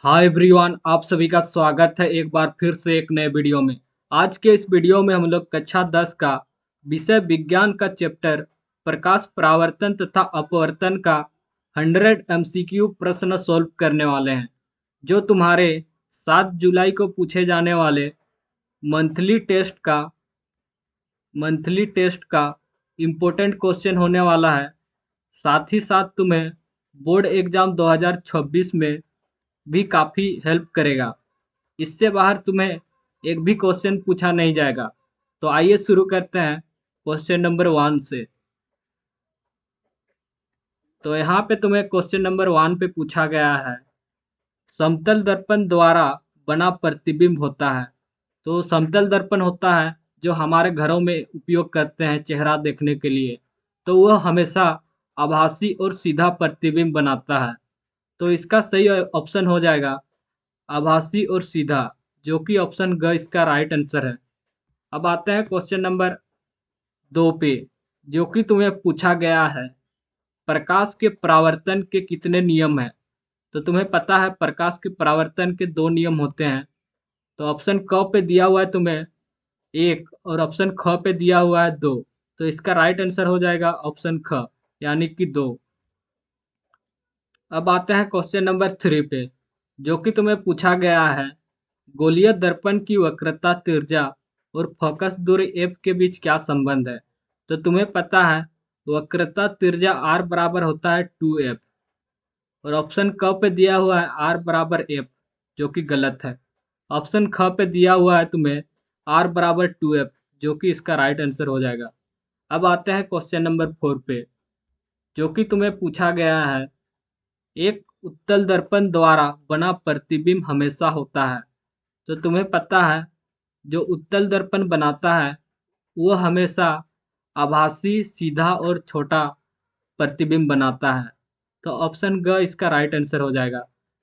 Hi everyone, आप सभी का स्वागत है एक बार फिर से एक नए वीडियो में। आज के इस वीडियो में हम लोग कक्षा 10 का विषय विज्ञान का चैप्टर प्रकाश परावर्तन तथा अपवर्तन का 100 एमसीक्यू प्रश्न सॉल्व करने वाले हैं, जो तुम्हारे 7 जुलाई को पूछे जाने वाले मंथली टेस्ट का मंथली टेस्ट का इम्पोर्टेंट क्वेश्चन होने वाला है। साथ ही साथ तुम्हें बोर्ड एग्जाम 2026 में भी काफ़ी हेल्प करेगा। इससे बाहर तुम्हें एक भी क्वेश्चन पूछा नहीं जाएगा। तो आइए शुरू करते हैं क्वेश्चन नंबर 1 से। तो यहाँ पे तुम्हें क्वेश्चन नंबर 1 पे पूछा गया है, समतल दर्पण द्वारा बना प्रतिबिंब होता है। तो समतल दर्पण होता है जो हमारे घरों में उपयोग करते हैं चेहरा देखने के लिए। तो वह हमेशा आभासी और सीधा प्रतिबिंब बनाता है। तो इसका सही ऑप्शन हो जाएगा आभासी और सीधा, जो कि ऑप्शन ग इसका राइट आंसर है। अब आते हैं क्वेश्चन नंबर 2 पे, जो कि तुम्हें पूछा गया है, प्रकाश के परावर्तन के कितने नियम हैं। तो तुम्हें पता है प्रकाश के परावर्तन के 2 नियम होते हैं। तो ऑप्शन क पे दिया हुआ है तुम्हें 1 और ऑप्शन ख पे दिया हुआ है 2। तो इसका राइट आंसर हो जाएगा ऑप्शन ख, यानी कि 2। अब आते हैं क्वेश्चन नंबर 3 पे, जो कि तुम्हें पूछा गया है, गोलीय दर्पण की वक्रता त्रिज्या और फोकस दूरी f के बीच क्या संबंध है। तो तुम्हें पता है वक्रता त्रिज्या r बराबर होता है 2f, और ऑप्शन क पे दिया हुआ है r बराबर f, जो कि गलत है। ऑप्शन ख पे दिया हुआ है तुम्हें r बराबर 2f, जो कि इसका राइट आंसर हो जाएगा। अब आते हैं क्वेश्चन नंबर 4 पे, जो कि तुम्हें पूछा गया है, एक उत्तल दर्पण द्वारा बना प्रतिबिंब हमेशा होता है। तो तुम्हें पता है जो उत्तल दर्पण बनाता है वो हमेशा आभासी, सीधा और छोटा प्रतिबिंब बनाता है। तो ऑप्शन ग इसका राइट आंसर हो जाएगा,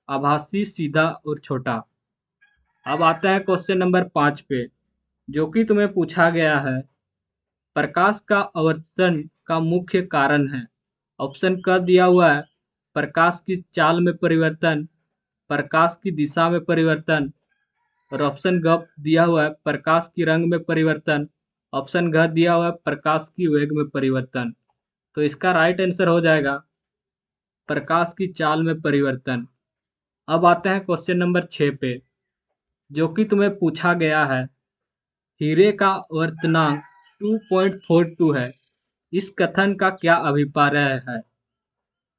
आभासी, सीधा और छोटा। अब आता है क्वेश्चन नंबर 5 पे, जो कि तुम्हें पूछा गया है, प्रकाश का आवर्तन का मुख्य कारण है। ऑप्शन क दिया हुआ है प्रकाश की चाल में परिवर्तन, प्रकाश की दिशा में परिवर्तन, और ऑप्शन ग दिया हुआ है प्रकाश की रंग में परिवर्तन, ऑप्शन घ दिया हुआ है प्रकाश की वेग में परिवर्तन। तो इसका राइट आंसर हो जाएगा प्रकाश की चाल में परिवर्तन। अब आते हैं क्वेश्चन नंबर 6 पे, जो कि तुम्हें पूछा गया है, हीरे का वर्तनांक 2.42 है, इस कथन का क्या अभिप्राय है।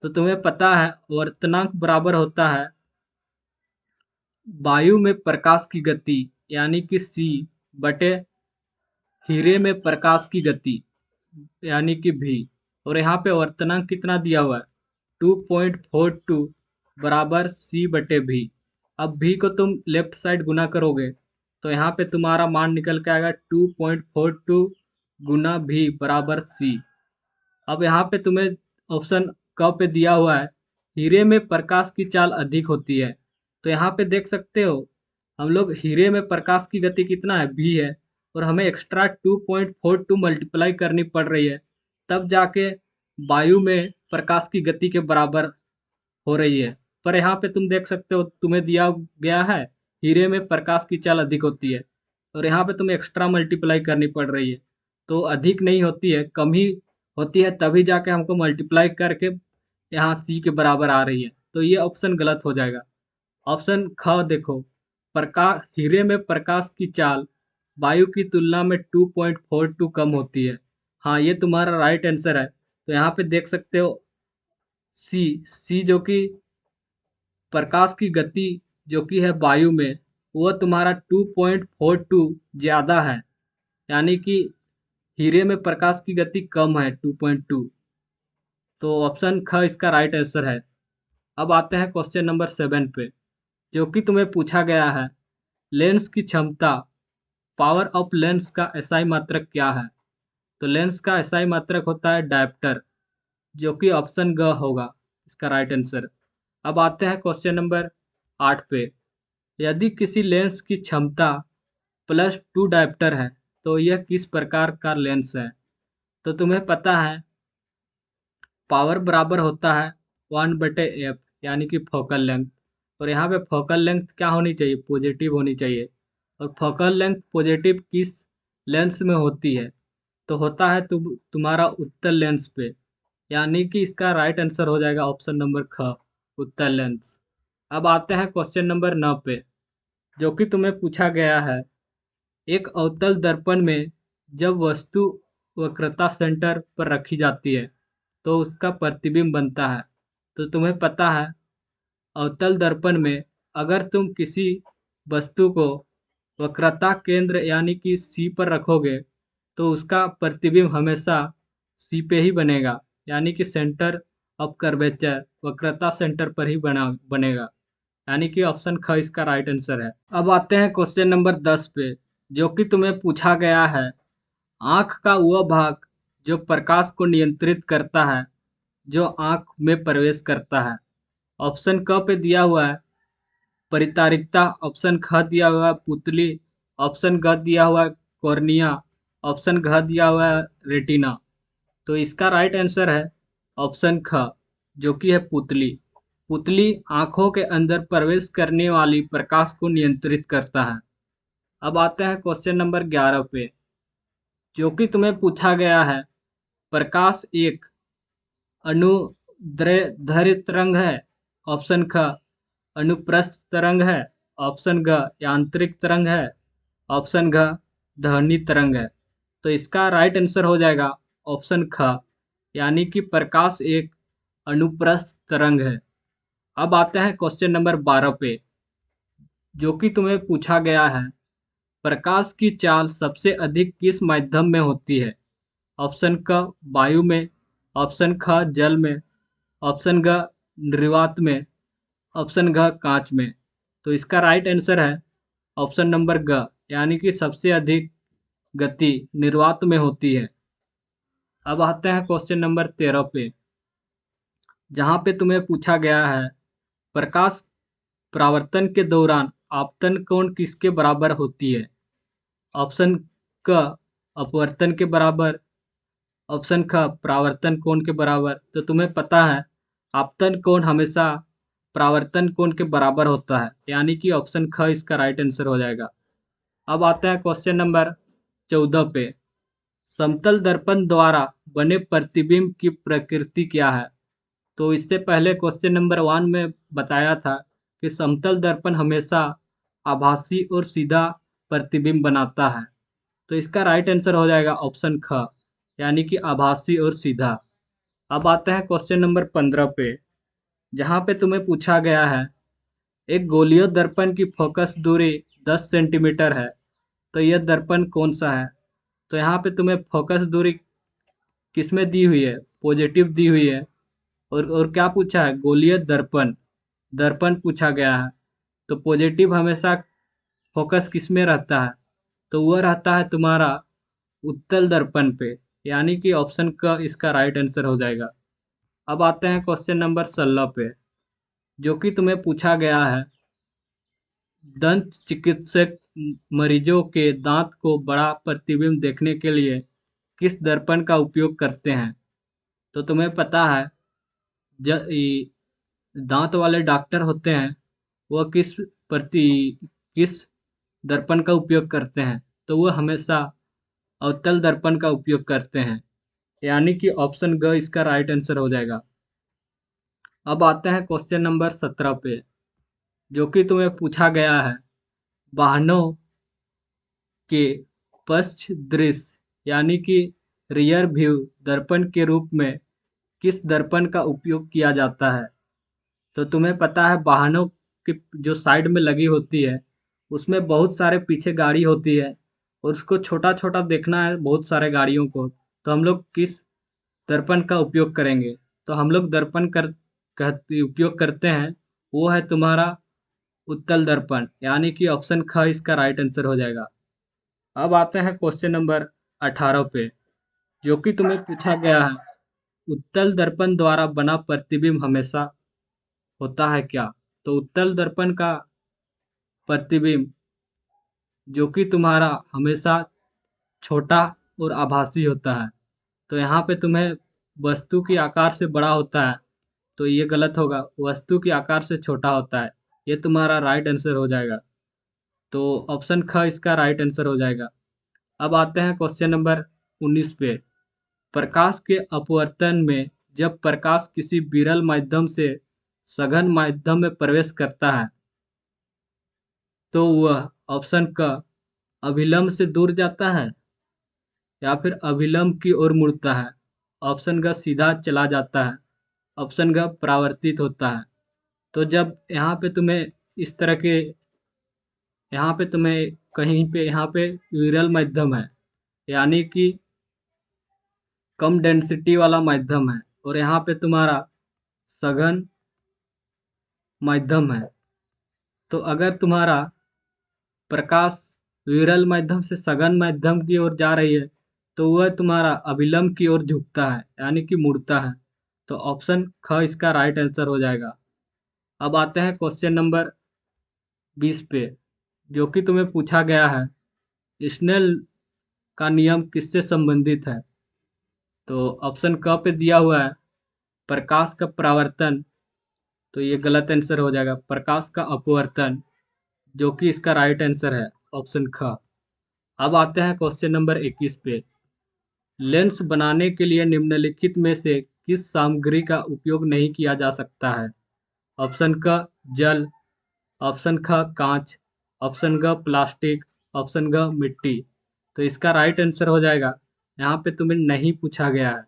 तो तुम्हें पता है वर्तनांक बराबर होता है वायु में प्रकाश की गति, यानी कि c बटे हीरे में प्रकाश की गति, यानी कि v। और यहाँ पे वर्तनांक कितना दिया हुआ है 2.42 बराबर c बटे v। अब v को तुम लेफ्ट साइड गुना करोगे तो यहाँ पे तुम्हारा मान निकल के आएगा 2.42 गुना v बराबर c। अब यहाँ पे तुम्हें ऑप्शन क पे दिया हुआ है, हीरे में प्रकाश की चाल अधिक होती है। तो यहाँ पे देख सकते हो हम लोग हीरे में प्रकाश की गति कितना है v है, और हमें एक्स्ट्रा 2.42 मल्टीप्लाई करनी पड़ रही है, तब जाके वायु में प्रकाश की गति के बराबर हो रही है। पर यहाँ पे तुम देख सकते हो तुम्हें दिया गया है हीरे में प्रकाश की चाल अधिक होती है, और यहाँ पे तुम्हें एक्स्ट्रा मल्टीप्लाई करनी पड़ रही है। तो अधिक नहीं होती है, कम ही होती है, तभी जाके हमको मल्टीप्लाई करके यहाँ सी के बराबर आ रही है। तो ये ऑप्शन गलत हो जाएगा। ऑप्शन ख देखो, प्रकाश हीरे में प्रकाश की चाल वायु की तुलना में 2.42 कम होती है। हाँ, ये तुम्हारा राइट आंसर है। तो यहाँ पे देख सकते हो सी सी जो कि प्रकाश की गति जो कि है वायु में, वो तुम्हारा 2.42 ज़्यादा है, यानी कि हीरे में प्रकाश की गति कम है 2.2। तो ऑप्शन ख इसका राइट आंसर है। अब आते हैं क्वेश्चन नंबर 7 पे, जो कि तुम्हें पूछा गया है, लेंस की क्षमता, पावर ऑफ लेंस का एसआई मात्रक क्या है। तो लेंस का एसआई मात्रक होता है डायप्टर, जो कि ऑप्शन ग होगा इसका राइट आंसर। अब आते हैं क्वेश्चन नंबर 8 पे, यदि किसी लेंस की क्षमता +2 डायप्टर है तो यह किस प्रकार का लेंस है। तो तुम्हें पता है पावर बराबर होता है 1/f, यानी कि फोकल लेंथ, और यहाँ पे फोकल लेंथ क्या होनी चाहिए, पॉजिटिव होनी चाहिए। और फोकल लेंथ पॉजिटिव किस लेंस में होती है, तो होता है तुम्हारा उत्तल लेंस पे, यानी कि इसका राइट आंसर हो जाएगा ऑप्शन नंबर ख, उत्तल लेंस। अब आते हैं क्वेश्चन नंबर 9 पे, जो कि तुम्हें पूछा गया है, एक अवतल दर्पण में जब वस्तु वक्रता सेंटर पर रखी जाती है तो उसका प्रतिबिंब बनता है। तो तुम्हें पता है अवतल दर्पण में अगर तुम किसी वस्तु को वक्रता केंद्र यानी कि सी पर रखोगे तो उसका प्रतिबिंब हमेशा सी पे ही बनेगा, यानी कि सेंटर ऑफ कर्वेचर वक्रता सेंटर पर ही बनेगा, यानी कि ऑप्शन ख इसका राइट आंसर है। अब आते हैं क्वेश्चन नंबर 10 पे, जो कि तुम्हें पूछा गया है, आंख का वह भाग जो प्रकाश को नियंत्रित करता है जो आंख में प्रवेश करता है। ऑप्शन क पे दिया हुआ है परितारिकता, ऑप्शन ख दिया हुआ है पुतली, ऑप्शन ग दिया हुआ है कॉर्निया, ऑप्शन घ दिया हुआ है रेटिना। तो इसका राइट आंसर है ऑप्शन ख, जो कि है पुतली। पुतली आंखों के अंदर प्रवेश करने वाली प्रकाश को नियंत्रित करता है। अब आते हैं क्वेश्चन नंबर 11 पे, जो कि तुम्हें पूछा गया है, प्रकाश एक अनुदैर्ध्य तरंग है, ऑप्शन ख अनुप्रस्थ तरंग है, ऑप्शन ग यांत्रिक तरंग है, ऑप्शन घ ध्वनि तरंग है। तो इसका राइट आंसर हो जाएगा ऑप्शन ख, यानी कि प्रकाश एक अनुप्रस्थ तरंग है। अब आते हैं क्वेश्चन नंबर 12 पे, जो कि तुम्हें पूछा गया है, प्रकाश की चाल सबसे अधिक किस माध्यम में होती है। ऑप्शन क वायु में, ऑप्शन ख जल में, ऑप्शन घ निर्वात में, ऑप्शन घ कांच में। तो इसका राइट आंसर है ऑप्शन नंबर ग, यानी कि सबसे अधिक गति निर्वात में होती है। अब आते हैं क्वेश्चन नंबर 13 पे, जहाँ पे तुम्हें पूछा गया है, प्रकाश परावर्तन के दौरान आपतन कोण किसके बराबर होती है। ऑप्शन क अपवर्तन के बराबर, ऑप्शन ख परावर्तन कोण के बराबर। तो तुम्हें पता है आपतन कोण हमेशा परावर्तन कोण के बराबर होता है, यानी कि ऑप्शन ख इसका राइट आंसर हो जाएगा। अब आता है क्वेश्चन नंबर 14 पे, समतल दर्पण द्वारा बने प्रतिबिंब की प्रकृति क्या है। तो इससे पहले क्वेश्चन नंबर 1 में बताया था कि समतल दर्पण हमेशा आभासी और सीधा प्रतिबिंब बनाता है। तो इसका राइट आंसर हो जाएगा ऑप्शन ख, यानी कि आभासी और सीधा। अब आते हैं क्वेश्चन नंबर 15 पे, जहाँ पे तुम्हें पूछा गया है, एक गोलीय दर्पण की फोकस दूरी 10 सेंटीमीटर है, तो यह दर्पण कौन सा है। तो यहाँ पे तुम्हें फोकस दूरी किसमें दी हुई है, पॉजिटिव दी हुई है। और क्या पूछा है, गोलीय दर्पण, दर्पण पूछा गया है। तो पॉजिटिव हमेशा फोकस किस में रहता है, तो वह रहता है तुम्हारा उत्तल दर्पण पे, यानी कि ऑप्शन क इसका राइट आंसर हो जाएगा। अब आते हैं क्वेश्चन नंबर 16 पे, जो कि तुम्हें पूछा गया है, दंत चिकित्सक मरीजों के दांत को बड़ा प्रतिबिंब देखने के लिए किस दर्पण का उपयोग करते हैं। तो तुम्हें पता है दांत वाले डॉक्टर होते हैं, वह किस दर्पण का उपयोग करते हैं, तो वह हमेशा अवतल दर्पण का उपयोग करते हैं, यानी कि ऑप्शन ग इसका राइट आंसर हो जाएगा। अब आते हैं क्वेश्चन नंबर 17 पे, जो कि तुम्हें पूछा गया है, वाहनों के पश्च दृश्य यानी कि रियर व्यू दर्पण के रूप में किस दर्पण का उपयोग किया जाता है। तो तुम्हें पता है वाहनों की जो साइड में लगी होती है उसमें बहुत सारे पीछे गाड़ी होती है, और उसको छोटा छोटा देखना है बहुत सारे गाड़ियों को, तो हम लोग किस दर्पण का उपयोग करेंगे। तो हम लोग दर्पण उपयोग करते हैं, वो है तुम्हारा उत्तल दर्पण, यानी कि ऑप्शन ख इसका राइट आंसर हो जाएगा। अब आते हैं क्वेश्चन नंबर 18 पे, जो कि तुम्हें पूछा गया है, उत्तल दर्पण द्वारा बना प्रतिबिंब हमेशा होता है क्या। तो उत्तल दर्पण का प्रतिबिंब जो कि तुम्हारा हमेशा छोटा और आभासी होता है। तो यहाँ पे तुम्हें वस्तु की आकार से बड़ा होता है, तो ये गलत होगा, वस्तु की आकार से छोटा होता है। ये तुम्हारा राइट आंसर हो जाएगा। तो ऑप्शन ख इसका राइट आंसर हो जाएगा। अब आते हैं क्वेश्चन नंबर 19 पे। प्रकाश के अपवर्तन में जब प्रकाश किसी विरल माध्यम से सघन माध्यम में प्रवेश करता है तो वह ऑप्शन क अभिलंब से दूर जाता है या फिर अभिलंब की ओर मुड़ता है। ऑप्शन ग सीधा चला जाता है। ऑप्शन ग परावर्तित होता है। तो जब यहाँ पे तुम्हें इस तरह के यहाँ पे तुम्हें कहीं पे यहाँ पे विरल माध्यम है यानी कि कम डेंसिटी वाला माध्यम है और यहाँ पे तुम्हारा सघन माध्यम है। तो अगर तुम्हारा प्रकाश विरल माध्यम से सघन माध्यम की ओर जा रही है तो वह तुम्हारा अभिलंब की ओर झुकता है यानी कि मुड़ता है। तो ऑप्शन ख इसका राइट आंसर हो जाएगा। अब आते हैं क्वेश्चन नंबर 20 पे, जो कि तुम्हें पूछा गया है स्नेल का नियम किससे संबंधित है। तो ऑप्शन क पे दिया हुआ है प्रकाश का परावर्तन, तो ये गलत आंसर हो जाएगा। प्रकाश का अपवर्तन, जो कि इसका राइट आंसर है ऑप्शन ख। अब आते हैं क्वेश्चन नंबर 21 पे। लेंस बनाने के लिए निम्नलिखित में से किस सामग्री का उपयोग नहीं किया जा सकता है। ऑप्शन क जल, ऑप्शन ख कांच, ऑप्शन ग प्लास्टिक, ऑप्शन ग मिट्टी। तो इसका राइट आंसर हो जाएगा। यहाँ पे तुम्हें नहीं पूछा गया है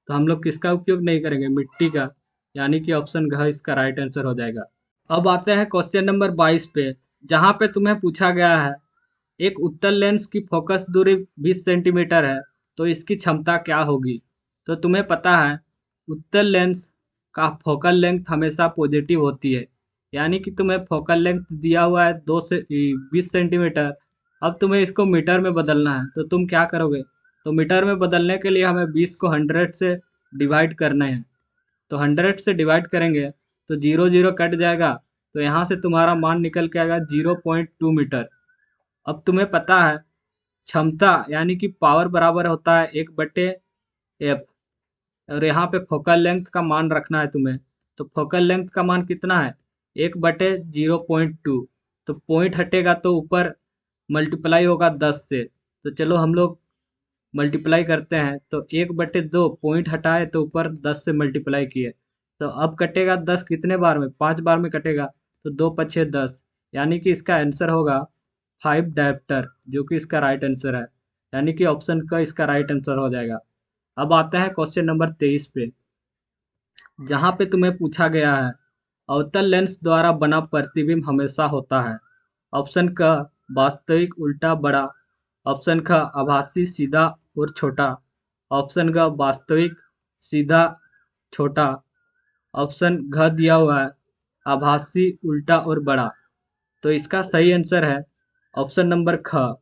तो हम लोग किसका उपयोग नहीं करेंगे, मिट्टी का, यानी कि ऑप्शन घ इसका राइट आंसर हो जाएगा। अब आते हैं क्वेश्चन नंबर 22 पे, जहाँ पे तुम्हें पूछा गया है एक उत्तल लेंस की फोकस दूरी 20 सेंटीमीटर है तो इसकी क्षमता क्या होगी। तो तुम्हें पता है उत्तल लेंस का फोकल लेंथ हमेशा पॉजिटिव होती है, यानी कि तुम्हें फोकल लेंथ दिया हुआ है 20 सेंटीमीटर। अब तुम्हें इसको मीटर में बदलना है तो तुम क्या करोगे, तो मीटर में बदलने के लिए हमें 20 को 100 से डिवाइड करना है। तो 100 से डिवाइड करेंगे तो जीरो जीरो कट जाएगा, तो यहाँ से तुम्हारा मान निकल के आएगा 0.2 मीटर। अब तुम्हें पता है क्षमता यानी कि पावर बराबर होता है 1/f, और यहाँ पे फोकल लेंथ का मान रखना है तुम्हें। तो फोकल लेंथ का मान कितना है, 1/0.2। तो पॉइंट हटेगा तो ऊपर मल्टीप्लाई होगा 10 से। तो चलो हम लोग मल्टीप्लाई करते हैं, तो 1/2 पॉइंट हटाए तो ऊपर 10 से मल्टीप्लाई किए, तो अब कटेगा 10 कितने बार में, 5 बार में कटेगा। तो 2×5 = 10, यानी कि इसका आंसर होगा 5 डायप्टर, जो कि इसका राइट आंसर है, यानी कि ऑप्शन का इसका राइट आंसर हो जाएगा। अब आता है क्वेश्चन नंबर 23 पे, जहाँ पे तुम्हें पूछा गया है अवतल लेंस द्वारा बना प्रतिबिंब हमेशा होता है। ऑप्शन क वास्तविक उल्टा बड़ा, ऑप्शन ख आभासी सीधा और छोटा, ऑप्शन ग वास्तविक सीधा छोटा, ऑप्शन घ दिया हुआ है आभासी उल्टा और बड़ा। तो इसका सही आंसर है ऑप्शन नंबर ख,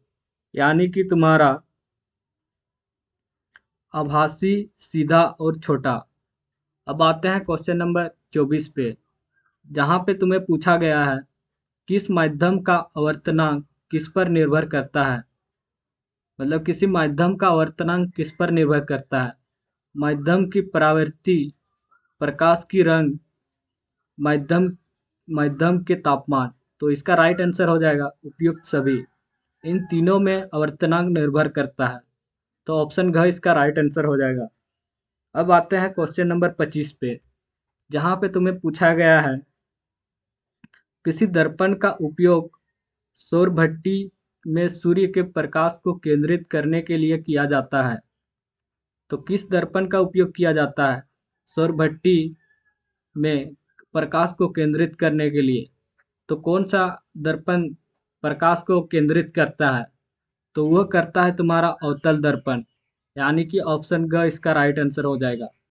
यानी कि तुम्हारा आभासी सीधा और छोटा। अब आते हैं क्वेश्चन नंबर 24 पे, जहाँ पे तुम्हें पूछा गया है किस माध्यम का आवर्तनांक किस पर निर्भर करता है। मतलब किसी माध्यम का आवर्तनांक किस पर निर्भर करता है, माध्यम की परावर्ती, प्रकाश की रंग, माध्यम माध्यम के तापमान। तो इसका राइट आंसर हो जाएगा उपयुक्त सभी। इन तीनों में आवर्तनांक निर्भर करता है, तो ऑप्शन घ इसका राइट आंसर हो जाएगा। अब आते हैं क्वेश्चन नंबर 25 पे, जहाँ पे तुम्हें पूछा गया है किसी दर्पण का उपयोग सौर भट्टी में सूर्य के प्रकाश को केंद्रित करने के लिए किया जाता है। तो किस दर्पण का उपयोग किया जाता है सौर भट्टी में प्रकाश को केंद्रित करने के लिए। तो कौन सा दर्पण प्रकाश को केंद्रित करता है, तो वह करता है तुम्हारा अवतल दर्पण, यानी कि ऑप्शन ग इसका राइट आंसर हो जाएगा।